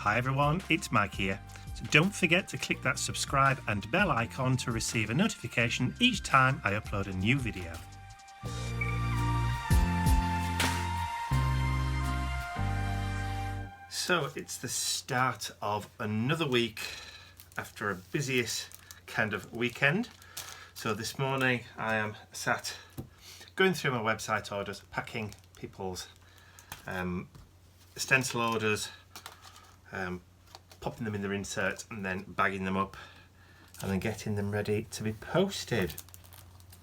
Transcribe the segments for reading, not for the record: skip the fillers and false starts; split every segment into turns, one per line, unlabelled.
Hi everyone, it's Mike here. So don't forget to click that subscribe and bell icon to receive a notification each time I upload a new video. So it's the start of another week after a busiest kind of weekend. So this morning I am sat going through my website orders, packing people's stencil orders, popping them in their insert and then bagging them up and then getting them ready to be posted.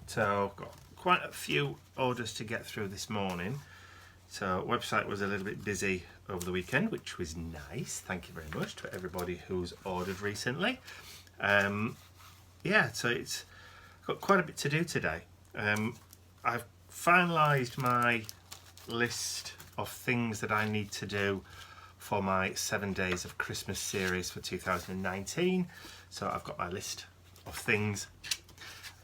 So I've got quite a few orders to get through this morning. So website was a little bit busy over the weekend, which was nice. Thank you very much to everybody who's ordered recently. Yeah, so it's got quite a bit to do today. I've finalised my list of things that I need to do for my 7 Days of Christmas series for 2019. So I've got my list of things.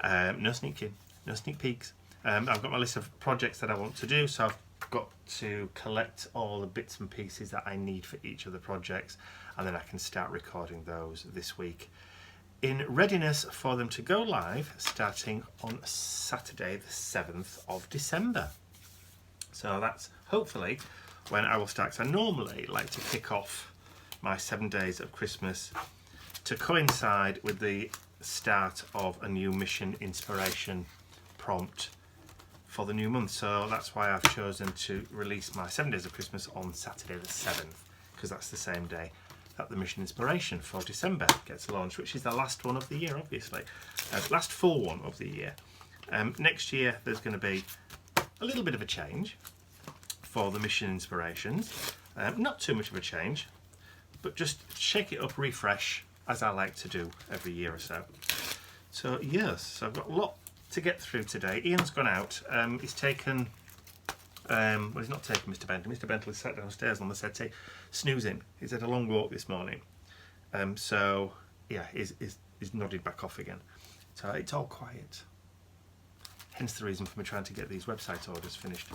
No sneaking, no sneak peeks. I've got my list of projects that I want to do, so I've got to collect all the bits and pieces that I need for each of the projects, and then I can start recording those this week in readiness for them to go live starting on Saturday the 7th of December. So that's hopefully when I will start. So I normally like to kick off my 7 Days of Christmas to coincide with the start of a new mission inspiration prompt for the new month. So that's why I've chosen to release my 7 Days of Christmas on Saturday the 7th, because that's the same day that the mission inspiration for December gets launched, which is the last one of the year, obviously. Last full one of the year. Next year there's going to be a little bit of a change for the mission inspirations. Not too much of a change, but just shake it up, refresh, as I like to do every year or so. So yes, so I've got a lot to get through today. Ian's gone out. He's taken, well, he's not taken Mr. Bentley. Mr. Bentley sat downstairs on the settee, snoozing. He's had a long walk this morning. So yeah, he's nodded back off again. So it's all quiet. Hence the reason for me trying to get these website orders finished,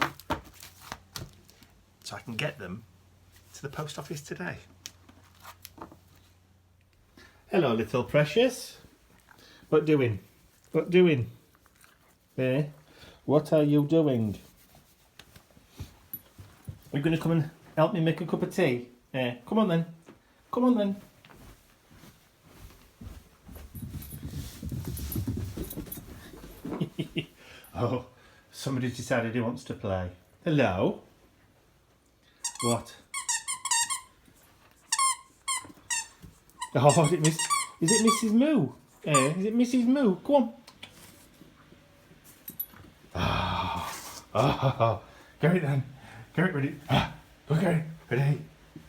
so I can get them to the post office today. Hello, little precious. What doing? What doing? Eh? What are you doing? Are you going to come and help me make a cup of tea? Eh? Come on then. Come on then. Oh, somebody decided he wants to play. Hello? What? Oh, is it Mrs. Moo? Eh? Is it Mrs. Moo? Come on. Oh, get it then. Get it ready. Go get it. Ready.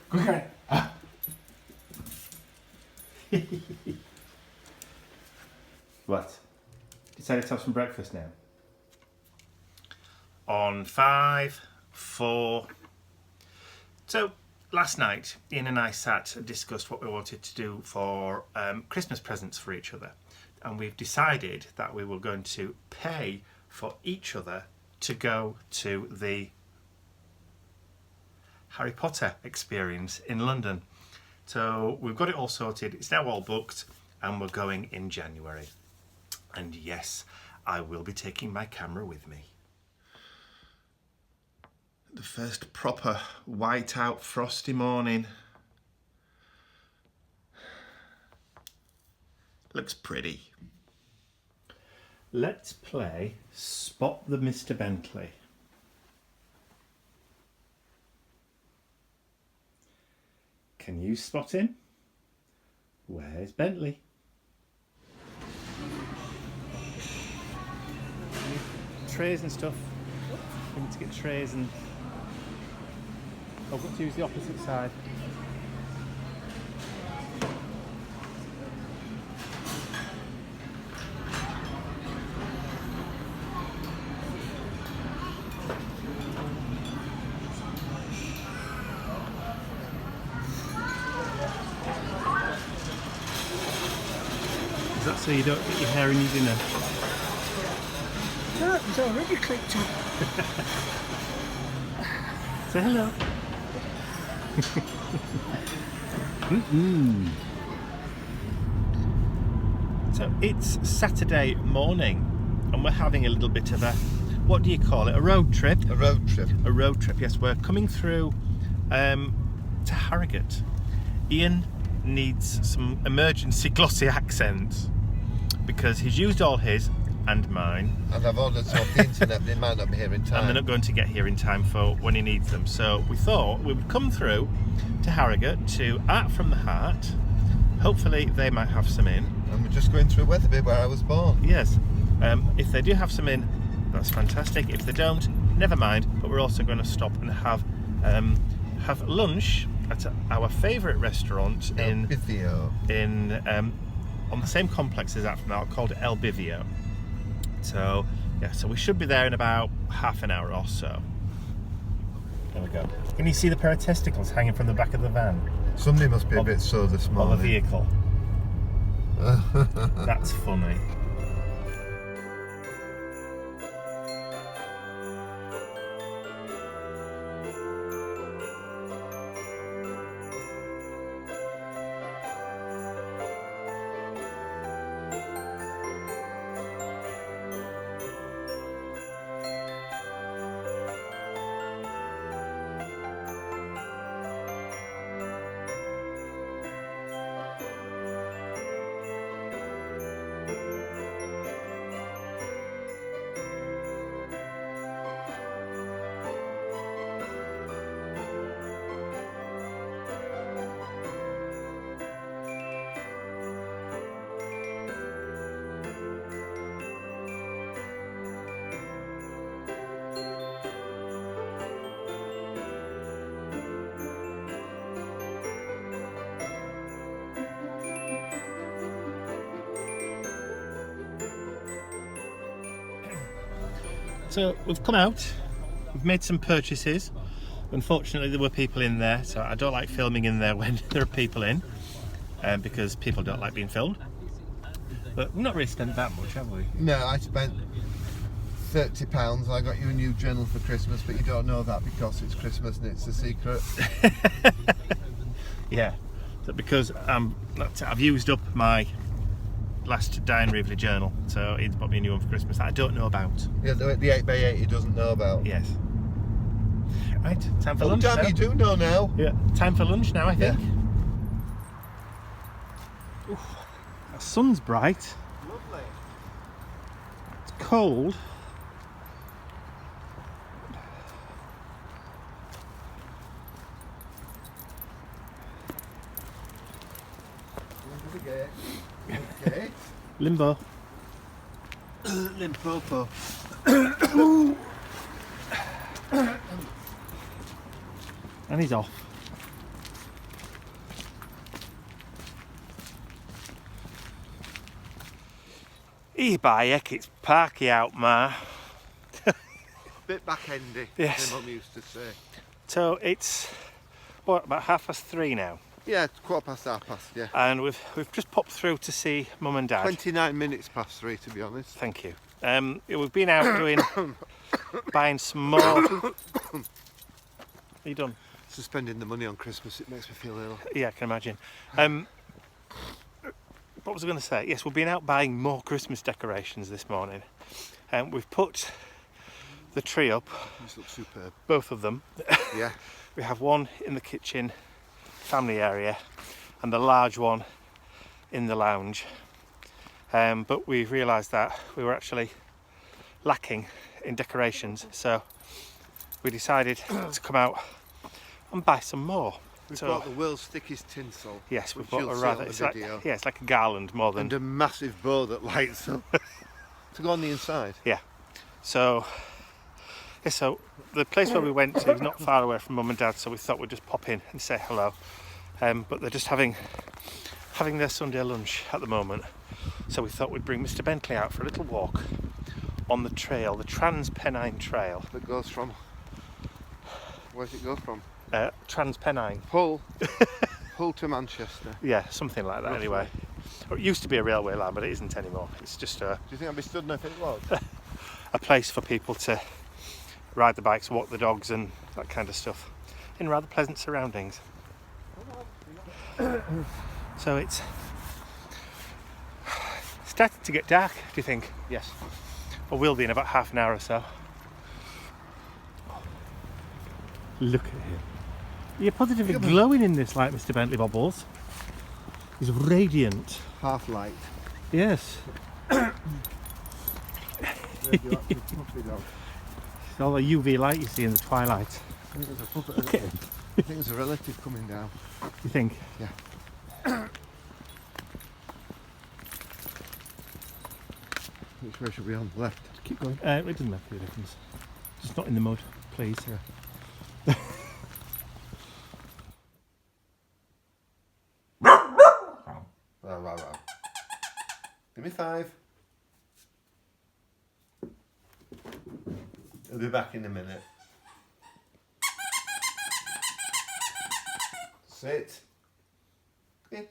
Go get it. What? Decided to have some breakfast now? On 5, 4. So last night, Ian and I sat and discussed what we wanted to do for Christmas presents for each other. And we've decided that we were going to pay for each other to go to the Harry Potter experience in London. So we've got it all sorted. It's now all booked and we're going in January. And yes, I will be taking my camera with me. The first proper white-out frosty morning. Looks pretty. Let's play Spot the Mr. Bentley. Can you spot him? Where's Bentley? Trays and stuff. We need to get trays and I've got to use the opposite side. Is that so you don't get your hair in your dinner?
No, it was already clipped up.
Say hello. So it's Saturday morning and we're having a little bit of a, what do you call it, a road trip?
A road trip.
A road trip, yes. We're coming through to Harrogate. Ian needs some emergency glossy accents because he's used all his and mine. And
I've ordered some off the internet, they might not be here in time.
And they're not going to get here in time for when he needs them. So we thought we would come through to Harrogate to Art from the Heart. Hopefully they might have some in.
And we're just going through Wetherby where I was born.
Yes. If they do have some in, that's fantastic. If they don't, never mind. But we're also going to stop and have lunch at our favourite restaurant on the same complex as Art from the Heart, called El Bivio. So yeah, so we should be there in about half an hour or so. There we go. Can you see the pair of testicles hanging from the back of the van?
Somebody must be a bit sore this morning.
Or the vehicle. That's funny. So we've come out, we've made some purchases. Unfortunately there were people in there, so I don't like filming in there when there are people in, because people don't like being filmed. But we've not really spent that much, have we?
No, I spent £30. I got you a new journal for Christmas, but you don't know that because it's Christmas and it's a secret.
Yeah, so because I've used up my last Diane Reevely journal, so he's bought me a new one for Christmas that I don't know about.
Yeah, the 8x8 he doesn't know about.
Yes. Right, time for lunch now.
You do know now.
Yeah, time for lunch now, I think. Yeah. Oof, the sun's bright.
Lovely.
It's cold.
Okay.
Limbo.
Limpopo.
And he's off. E-bike, it's parky out, ma.
Bit back-endy,
yes.
Mum used to say.
So it's, what, about 3:30 now?
Yeah, it's 3:15, yeah.
And we've just popped through to see Mum and Dad.
29 minutes past 3, to be honest.
Thank you. We've been out buying some more. Are you done?
Spending the money on Christmas, it makes me feel ill.
Yeah, I can imagine. What was I going to say? Yes, we've been out buying more Christmas decorations this morning. We've put the tree up.
These look superb.
Both of them.
Yeah.
We have one in the kitchen family area and the large one in the lounge. But we realised that we were actually lacking in decorations, so we decided to come out and buy some more.
We've bought the world's thickest tinsel.
Yes, we've bought a rather, it's like a garland more than...
And a massive bow that lights up to go on the inside.
Yeah. So the place where we went to is not far away from Mum and Dad, so we thought we'd just pop in and say hello. But they're just having their Sunday lunch at the moment. So we thought we'd bring Mr. Bentley out for a little walk on the trail, the Trans-Pennine Trail.
That goes from... Where does it go from?
Trans-Pennine.
Hull to Manchester.
Yeah, something like that. Roughly. Anyway. It used to be a railway line, but it isn't anymore. It's just
Do you think I'd be stood enough if it was?
A place for people to ride the bikes, walk the dogs and that kind of stuff in rather pleasant surroundings. So it's starting to get dark, do you think?
Yes.
Or will be in about half an hour or so. Look at him. You're positively glowing in this light, Mr. Bentley Bobbles. He's radiant.
Half light.
Yes.
Radioactive puppy dog.
It's all the UV light you see in the twilight.
I think there's a puppet.
Look at him.
I think there's a relative coming down.
You think?
Yeah. Which way should we on? Left.
Just keep going. It doesn't make any difference. Just not in the mud, please.
Yeah. Give me 5. I'll be back in a minute. Sit. Yeah.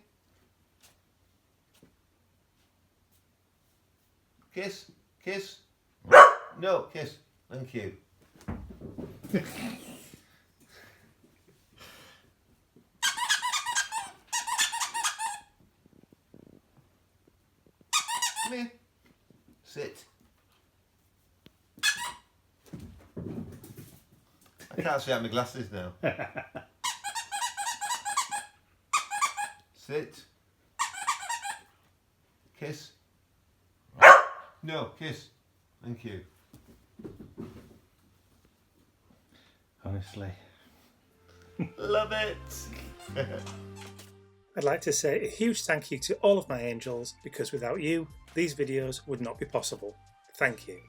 Kiss. Kiss. No, kiss. Thank you. Come here. Sit. I can't see out my glasses now. Sit. Kiss. No, kiss. Thank you.
Honestly.
Love it.
I'd like to say a huge thank you to all of my angels, because without you, these videos would not be possible. Thank you.